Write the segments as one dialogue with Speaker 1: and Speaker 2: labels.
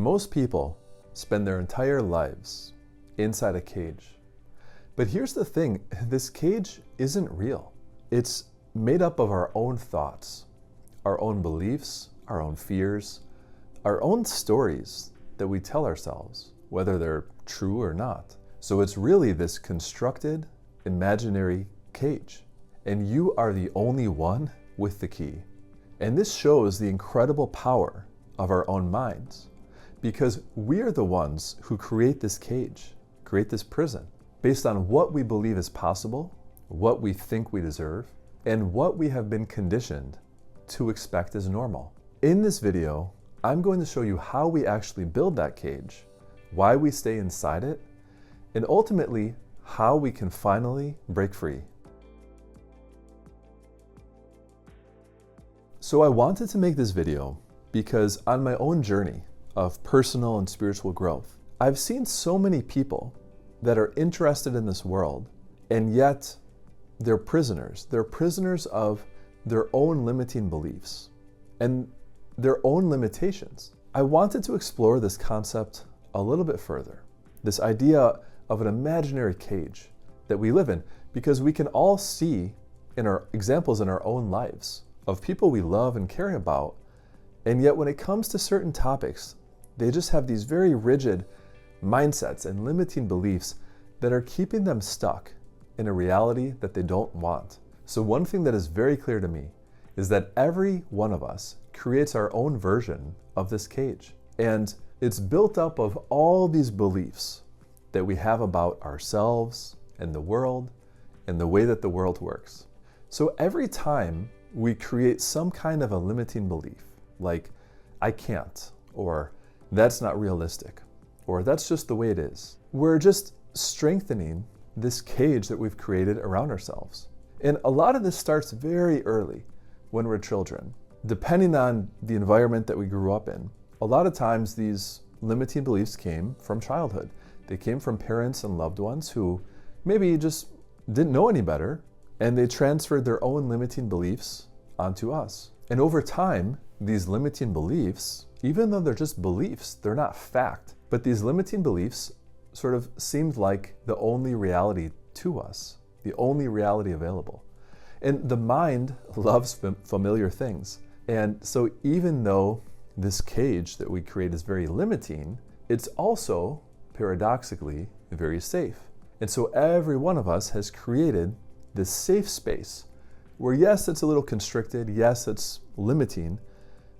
Speaker 1: Most people spend their entire lives inside a cage. But here's the thing, this cage isn't real. It's made up of our own thoughts, our own beliefs, our own fears, our own stories that we tell ourselves, whether they're true or not. So it's really this constructed, imaginary cage. And you are the only one with the key. And this shows the incredible power of our own minds, because we are the ones who create this cage, create this prison, based on what we believe is possible, what we think we deserve, and what we have been conditioned to expect as normal. In this video, I'm going to show you how we actually build that cage, why we stay inside it, and ultimately, how we can finally break free. So I wanted to make this video because on my own journey of personal and spiritual growth, I've seen so many people that are interested in this world, and yet they're prisoners. They're prisoners of their own limiting beliefs and their own limitations. I wanted to explore this concept a little bit further, this idea of an imaginary cage that we live in, because we can all see in our examples in our own lives of people we love and care about, and yet when it comes to certain topics, they just have these very rigid mindsets and limiting beliefs that are keeping them stuck in a reality that they don't want. So one thing that is very clear to me is that every one of us creates our own version of this cage. And it's built up of all these beliefs that we have about ourselves and the world and the way that the world works. So every time we create some kind of a limiting belief, like I can't, or that's not realistic, or that's just the way it is, we're just strengthening this cage that we've created around ourselves. And a lot of this starts very early when we're children. Depending on the environment that we grew up in, a lot of times these limiting beliefs came from childhood. They came from parents and loved ones who maybe just didn't know any better, and they transferred their own limiting beliefs onto us. And over time, these limiting beliefs, even though they're just beliefs, they're not fact, but these limiting beliefs sort of seemed like the only reality to us, the only reality available. And the mind loves familiar things. And so even though this cage that we create is very limiting, it's also paradoxically very safe. And so every one of us has created this safe space where, yes, it's a little constricted, yes, it's limiting,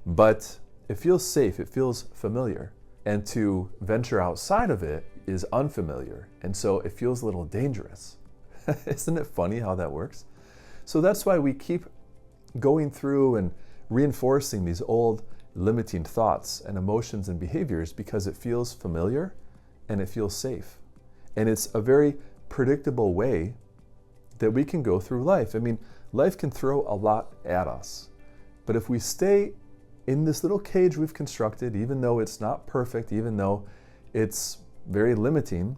Speaker 1: but it feels safe, it feels familiar. And to venture outside of it is unfamiliar, and so it feels a little dangerous. Isn't it funny how that works? So that's why we keep going through and reinforcing these old limiting thoughts and emotions and behaviors, because it feels familiar and it feels safe. And it's a very predictable way that we can go through life. I mean, life can throw a lot at us, but if we stay in this little cage we've constructed, even though it's not perfect, even though it's very limiting,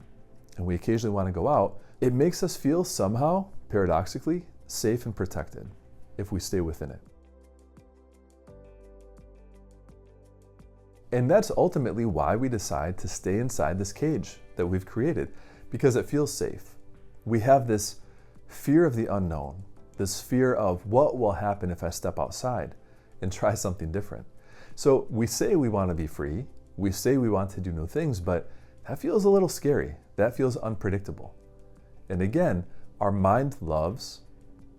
Speaker 1: and we occasionally want to go out, it makes us feel somehow, paradoxically, safe and protected if we stay within it. And that's ultimately why we decide to stay inside this cage that we've created, because it feels safe. We have this fear of the unknown, this fear of what will happen if I step outside and try something different. So we say we want to be free, we say we want to do new things, but that feels a little scary. That feels unpredictable. And again, our mind loves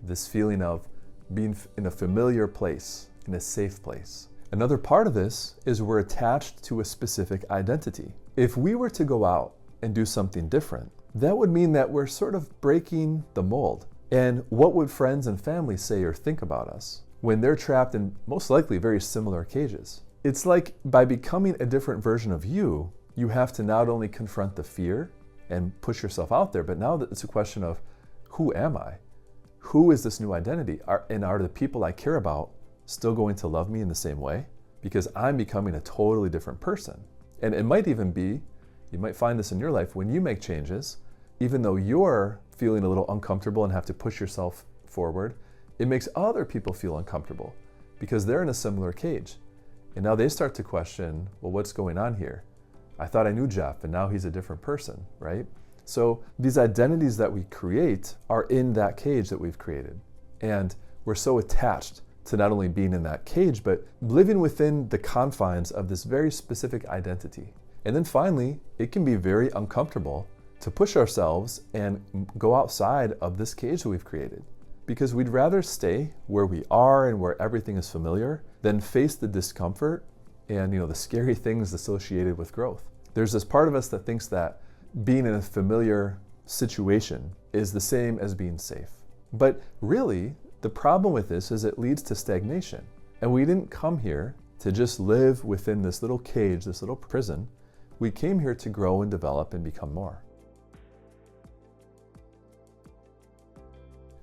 Speaker 1: this feeling of being in a familiar place, in a safe place. Another part of this is we're attached to a specific identity. If we were to go out and do something different, that would mean that we're sort of breaking the mold. And what would friends and family say or think about us when they're trapped in most likely very similar cages? It's like by becoming a different version of you, you have to not only confront the fear and push yourself out there, but now it's a question of, who am I? Who is this new identity? Are the people I care about still going to love me in the same way? Because I'm becoming a totally different person. And it might even be, you might find this in your life, when you make changes, even though you're feeling a little uncomfortable and have to push yourself forward, it makes other people feel uncomfortable because they're in a similar cage. And now they start to question, well, what's going on here? I thought I knew Jeff, and now he's a different person, right? So these identities that we create are in that cage that we've created. And we're so attached to not only being in that cage, but living within the confines of this very specific identity. And then finally, it can be very uncomfortable to push ourselves and go outside of this cage that we've created, because we'd rather stay where we are and where everything is familiar than face the discomfort and the scary things associated with growth. There's this part of us that thinks that being in a familiar situation is the same as being safe. But really, the problem with this is it leads to stagnation. And we didn't come here to just live within this little cage, this little prison. We came here to grow and develop and become more.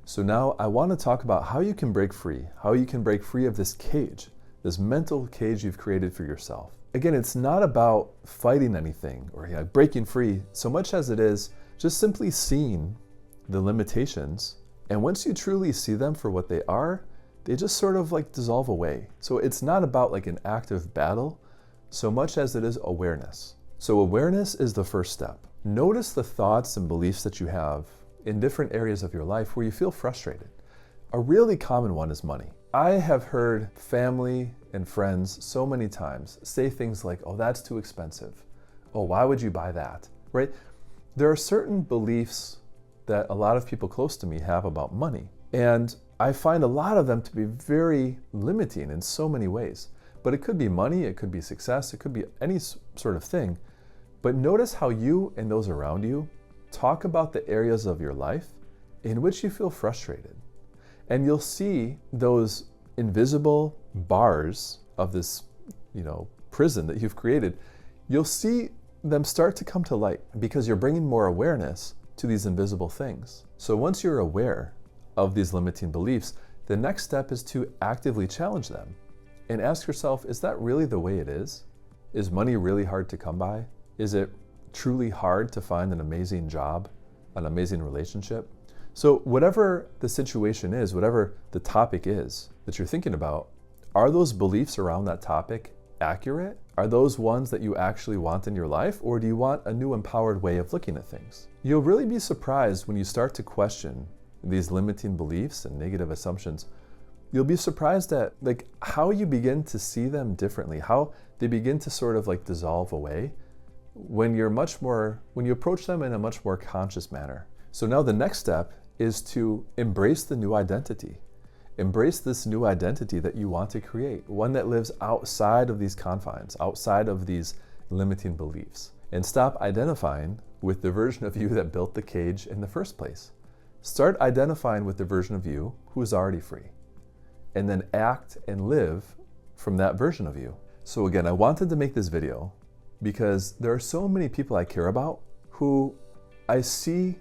Speaker 1: So now I want to talk about how you can break free, how you can break free of this cage, this mental cage you've created for yourself. Again, it's not about fighting anything or breaking free so much as it is just simply seeing the limitations. And once you truly see them for what they are, they just sort of dissolve away. So it's not about an active battle so much as it is awareness. So awareness is the first step. Notice the thoughts and beliefs that you have in different areas of your life where you feel frustrated. A really common one is money. I have heard family and friends so many times say things like, oh, that's too expensive. Oh, why would you buy that? Right? There are certain beliefs that a lot of people close to me have about money. And I find a lot of them to be very limiting in so many ways. But it could be money, it could be success, it could be any sort of thing. But notice how you and those around you talk about the areas of your life in which you feel frustrated. And you'll see those invisible bars of this, prison that you've created. You'll see them start to come to light because you're bringing more awareness to these invisible things. So once you're aware of these limiting beliefs, the next step is to actively challenge them and ask yourself, is that really the way it is? Is money really hard to come by? Is it truly hard to find an amazing job, an amazing relationship? So whatever the situation is, whatever the topic is that you're thinking about, are those beliefs around that topic accurate? Are those ones that you actually want in your life, or do you want a new empowered way of looking at things? You'll really be surprised when you start to question these limiting beliefs and negative assumptions. You'll be surprised at how you begin to see them differently, how they begin to sort of dissolve away when you approach them in a much more conscious manner. So now the next step is to embrace the new identity. Embrace this new identity that you want to create, one that lives outside of these confines, outside of these limiting beliefs. And stop identifying with the version of you that built the cage in the first place. Start identifying with the version of you who is already free. And then act and live from that version of you. So again, I wanted to make this video because there are so many people I care about who I see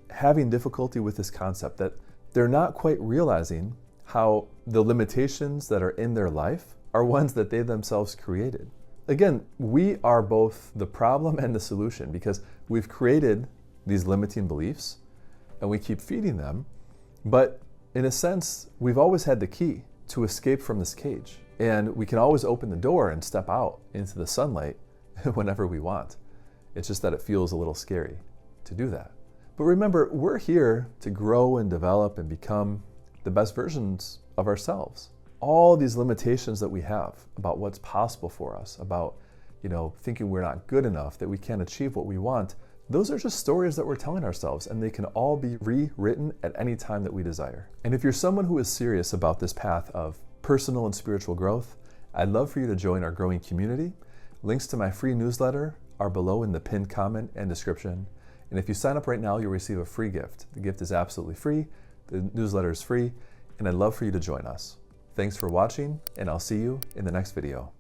Speaker 1: having difficulty with this concept, that they're not quite realizing how the limitations that are in their life are ones that they themselves created. Again, we are both the problem and the solution because we've created these limiting beliefs and we keep feeding them, but in a sense, we've always had the key to escape from this cage, and we can always open the door and step out into the sunlight whenever we want. It's just that it feels a little scary to do that. But remember, we're here to grow and develop and become the best versions of ourselves. All these limitations that we have about what's possible for us, about thinking we're not good enough, that we can't achieve what we want, those are just stories that we're telling ourselves, and they can all be rewritten at any time that we desire. And if you're someone who is serious about this path of personal and spiritual growth, I'd love for you to join our growing community. Links to my free newsletter are below in the pinned comment and description. And if you sign up right now, you'll receive a free gift. The gift is absolutely free. The newsletter is free, and I'd love for you to join us. Thanks for watching, and I'll see you in the next video.